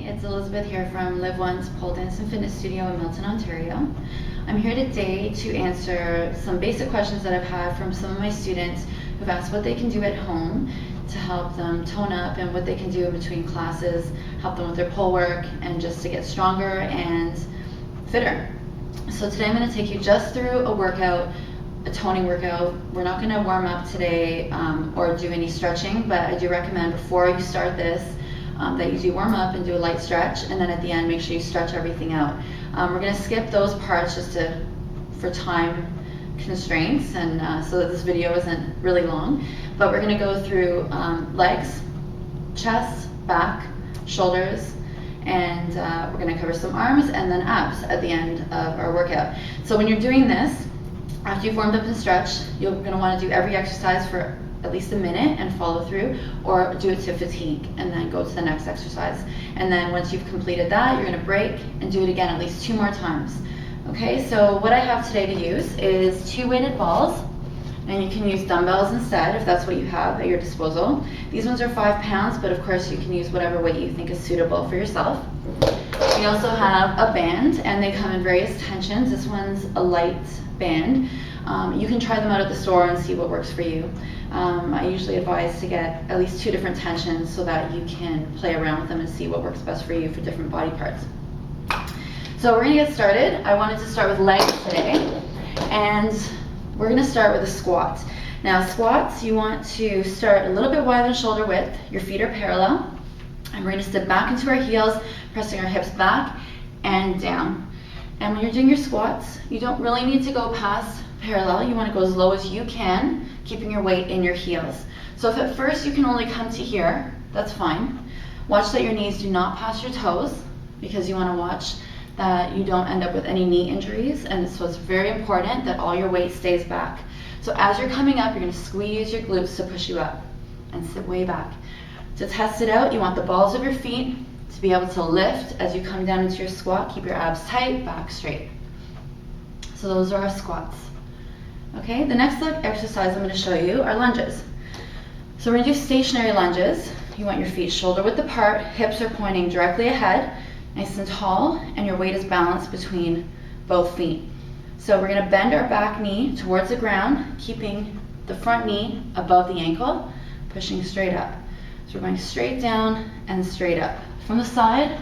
it's Elizabeth here from Live One's Pole Dance and Fitness Studio in Milton, Ontario. I'm here today to answer some basic questions that I've had from some of my students who've asked what they can do at home to help them tone up and what they can do in between classes, help them with their pole work, and just to get stronger and fitter. So today I'm going to take you just through a workout, a toning workout. We're not going to warm up today or do any stretching, but I do recommend before you start this that you do warm up and do a light stretch, and then at the end make sure you stretch everything out. We're going to skip those parts just for time constraints and so that this video isn't really long, but we're going to go through legs, chest, back, shoulders, and we're going to cover some arms and then abs at the end of our workout. So when you're doing this, after you've warmed up and stretched, you're going to want to do every exercise for at least a minute and follow through, or do it to fatigue and then go to the next exercise. And then once you've completed that, you're going to break and do it again at least 2 more times. Okay, so what I have today to use is 2 weighted balls, and you can use dumbbells instead if that's what you have at your disposal. These ones are 5 pounds, but of course you can use whatever weight you think is suitable for yourself. We also have a band, and they come in various tensions. This one's a light band. You can try them out at the store and see what works for you. I usually advise to get at least 2 different tensions so that you can play around with them and see what works best for you for different body parts. So we're going to get started. I wanted to start with legs today, and we're going to start with a squat. Now squats, you want to start a little bit wider than shoulder width. Your feet are parallel, and we're going to step back into our heels, pressing our hips back and down. And when you're doing your squats, you don't really need to go past parallel. You want to go as low as you can, keeping your weight in your heels. So if at first you can only come to here, that's fine. Watch that your knees do not pass your toes, because you want to watch that you don't end up with any knee injuries, and so it's very important that all your weight stays back. So as you're coming up, you're going to squeeze your glutes to push you up and sit way back. To test it out, you want the balls of your feet to be able to lift as you come down into your squat. Keep your abs tight, back straight. So those are our squats. Okay, the next exercise I'm going to show you are lunges. So we're going to do stationary lunges. You want your feet shoulder width apart, hips are pointing directly ahead, nice and tall, and your weight is balanced between both feet. So we're going to bend our back knee towards the ground, keeping the front knee above the ankle, pushing straight up. So we're going straight down and straight up. From the side,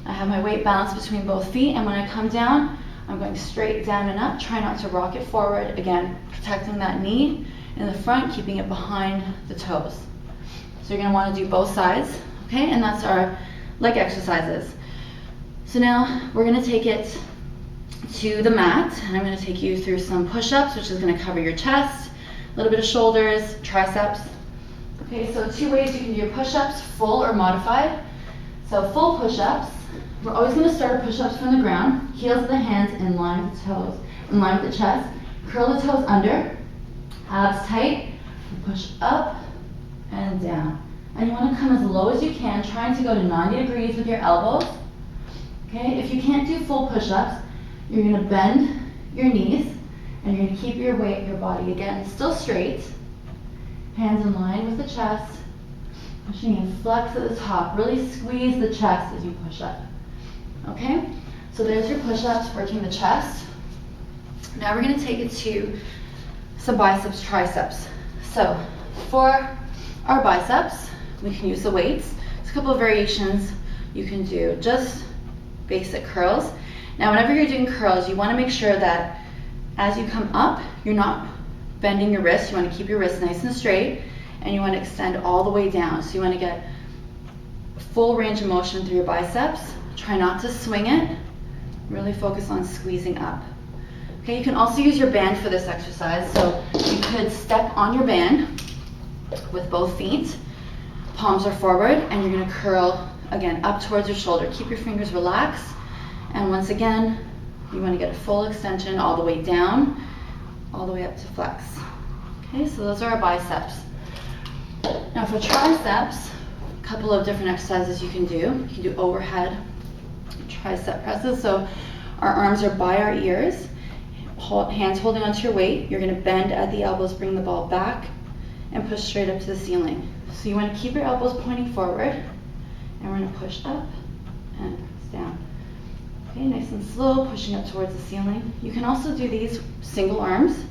I have my weight balanced between both feet, and when I come down, I'm going straight down and up. Try not to rock it forward. Again, protecting that knee in the front, keeping it behind the toes. So you're going to want to do both sides, okay? And that's our leg exercises. So now we're going to take it to the mat, and I'm going to take you through some push-ups, which is going to cover your chest, a little bit of shoulders, triceps. Okay, so 2 ways you can do your push-ups, full or modified. So full push-ups, we're always going to start our push-ups from the ground, heels of the hands in line with the toes, in line with the chest. Curl the toes under, abs tight, push up and down. And you want to come as low as you can, trying to go to 90 degrees with your elbows. Okay, if you can't do full push-ups, you're going to bend your knees, and you're going to keep your weight, your body again still straight, hands in line with the chest, pushing in, flex at the top, really squeeze the chest as you push up. Okay, so there's your push-ups, working the chest. Now we're going to take it to some biceps, triceps. So for our biceps, we can use the weights. There's a couple of variations you can do, just basic curls. Now whenever you're doing curls, you want to make sure that as you come up, you're not bending your wrist. You want to keep your wrist nice and straight, and you want to extend all the way down. So you want to get full range of motion through your biceps. Try not to swing it. Really focus on squeezing up. Okay, you can also use your band for this exercise. So you could step on your band with both feet. Palms are forward, and you're going to curl again up towards your shoulder. Keep your fingers relaxed, and once again, you want to get a full extension all the way down, all the way up to flex. Okay, so those are our biceps. Now for triceps, a couple of different exercises you can do. You can do overhead tricep presses. So our arms are by our ears, hands holding onto your weight. You're going to bend at the elbows, bring the ball back, and push straight up to the ceiling. So you want to keep your elbows pointing forward, and we're going to push up and press down. Okay, nice and slow, pushing up towards the ceiling. You can also do these single arms,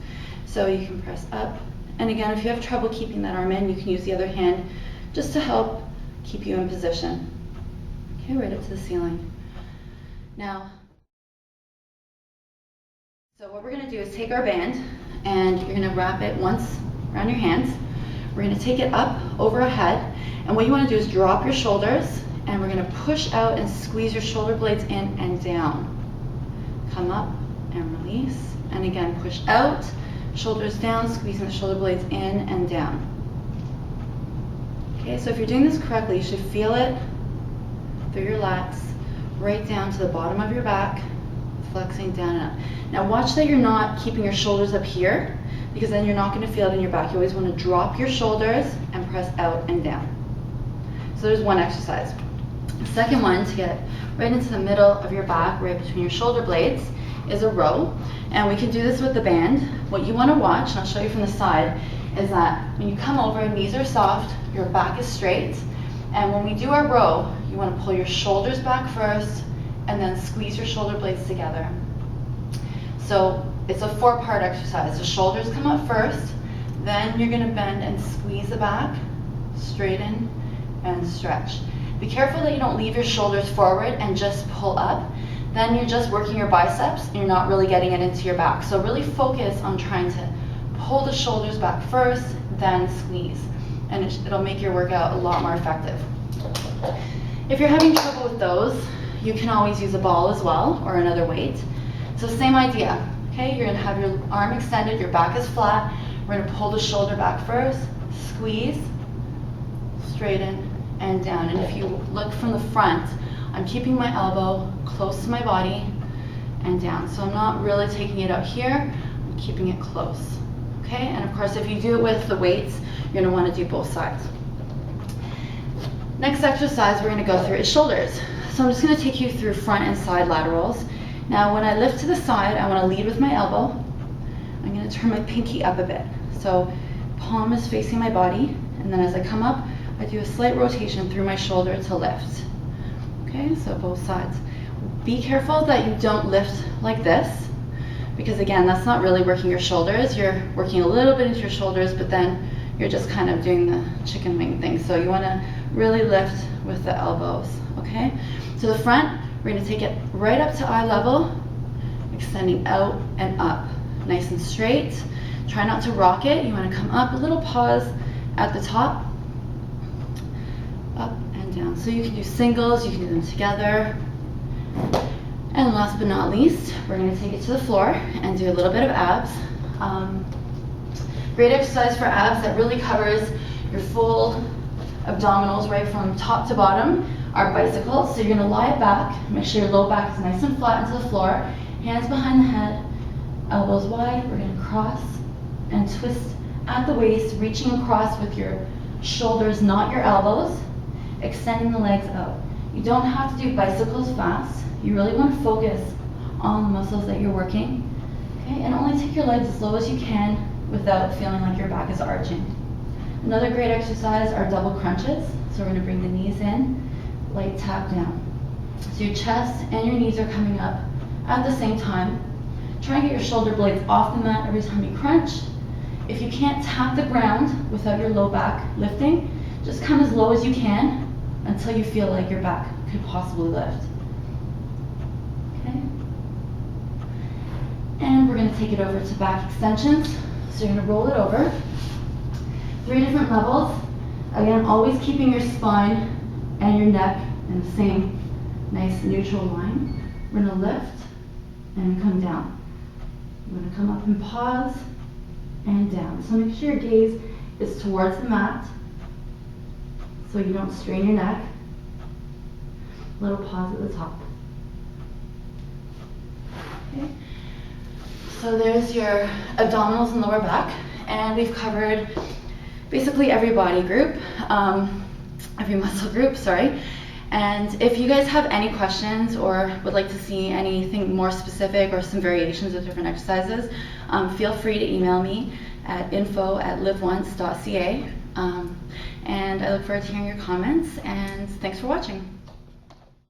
so you can press up. And again, if you have trouble keeping that arm in, you can use the other hand just to help keep you in position. Okay, right up to the ceiling. Now, so what we're going to do is take our band, and you're going to wrap it once around your hands. We're going to take it up over our head, and what you want to do is drop your shoulders, and we're going to push out and squeeze your shoulder blades in and down. Come up and release, and again push out, shoulders down, squeezing the shoulder blades in and down. Okay, so if you're doing this correctly, you should feel it through your lats, right down to the bottom of your back, flexing down and up. Now watch that you're not keeping your shoulders up here, because then you're not going to feel it in your back. You always want to drop your shoulders and press out and down. So there's one exercise. The second one, to get right into the middle of your back, right between your shoulder blades, is a row. And we can do this with the band. What you want to watch, and I'll show you from the side, is that when you come over, knees are soft, your back is straight. And when we do our row, you want to pull your shoulders back first, and then squeeze your shoulder blades together. So it's a 4-part exercise. The shoulders come up first, then you're going to bend and squeeze the back, straighten and stretch. Be careful that you don't leave your shoulders forward and just pull up. Then you're just working your biceps and you're not really getting it into your back. So really focus on trying to pull the shoulders back first, then squeeze. And it'll make your workout a lot more effective. If you're having trouble with those, you can always use a ball as well, or another weight. So same idea, okay? You're gonna have your arm extended, your back is flat. We're gonna pull the shoulder back first, squeeze, straighten, and down. And if you look from the front, I'm keeping my elbow close to my body and down. So I'm not really taking it out here, I'm keeping it close, okay? And of course, if you do it with the weights, you're gonna wanna do both sides. Next exercise we're gonna go through is shoulders. So I'm just gonna take you through front and side laterals. Now when I lift to the side, I wanna lead with my elbow. I'm gonna turn my pinky up a bit. So palm is facing my body, and then as I come up, I do a slight rotation through my shoulder to lift. Okay, so both sides. Be careful that you don't lift like this, because again, that's not really working your shoulders. You're working a little bit into your shoulders, but then you're just kind of doing the chicken wing thing. So you wanna really lift with the elbows, okay? To the front, we're gonna take it right up to eye level, extending out and up, nice and straight. Try not to rock it. You wanna come up, a little pause at the top, up and down. So you can do singles, you can do them together. And last but not least, we're gonna take it to the floor and do a little bit of abs. Great exercise for abs that really covers your full abdominals right from top to bottom are bicycles. So you're gonna lie back, make sure your low back is nice and flat into the floor, hands behind the head, elbows wide. We're gonna cross and twist at the waist, reaching across with your shoulders, not your elbows, extending the legs out. You don't have to do bicycles fast. You really want to focus on the muscles that you're working. Okay, and only take your legs as low as you can without feeling like your back is arching. Another great exercise are double crunches. So we're going to bring the knees in, light tap down. So your chest and your knees are coming up at the same time. Try and get your shoulder blades off the mat every time you crunch. If you can't tap the ground without your low back lifting, just come as low as you can until you feel like your back could possibly lift. Okay. And we're going to take it over to back extensions. So you're going to roll it over. 3 different levels. Again, always keeping your spine and your neck in the same nice neutral line. We're going to lift and come down. We're going to come up and pause and down. So make sure your gaze is towards the mat so you don't strain your neck. Little pause at the top. Okay. So there's your abdominals and lower back, and we've covered basically every body group, every muscle group, sorry. And if you guys have any questions or would like to see anything more specific or some variations of different exercises, feel free to email me at info@liveonce.ca. And I look forward to hearing your comments, and thanks for watching.